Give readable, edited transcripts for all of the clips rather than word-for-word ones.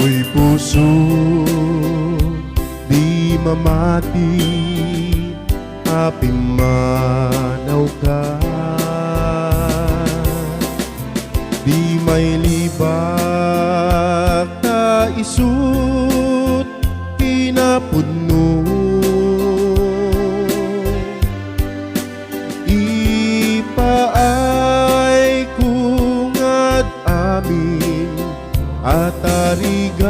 Ako'y puso di mamati, apimanaw ka. Di may libak na isut pinapudno, ipaay kungad amin at arigagay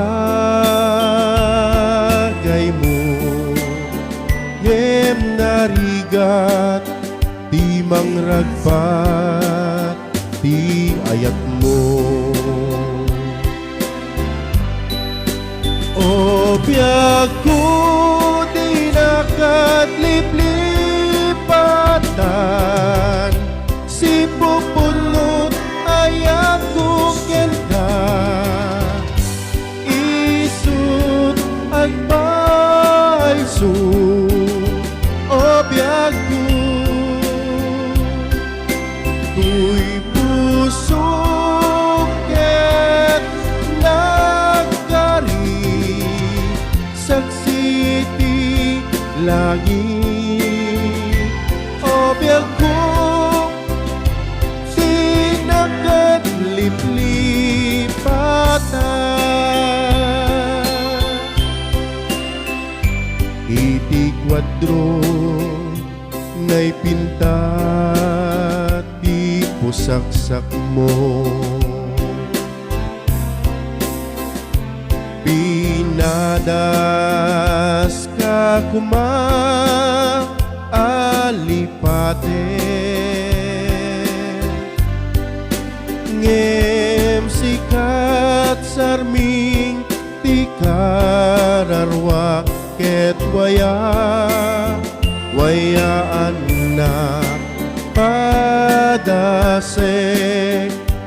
mo. Ngem narigat di mangragpat di ayat mo. O biyag ko di nakadliplipatan, si pupunot ayat kong kenda, isut agbayso. O biyag ko tuy puso ket nagkari, saksi ti langit. O biyag ko sinagkadliplipatan, iti kwadro ngay pintat di pusaksak mo. Pinadas ka alipate, ngem sikat sarming ti kararwa ket wayaan na padasek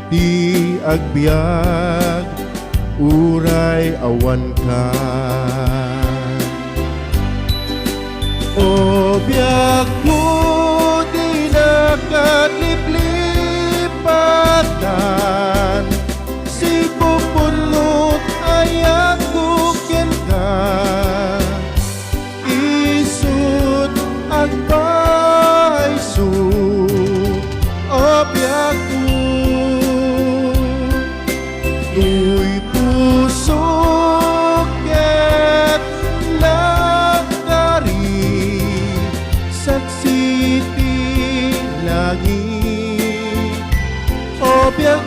di agbiag uray awan ka. O biyag ko di nakadliplipatan, si pupunot ayat kukin ka, isut agbayso. O biyag ko tuy puso ket nagkari, saksi ti langit. O biyag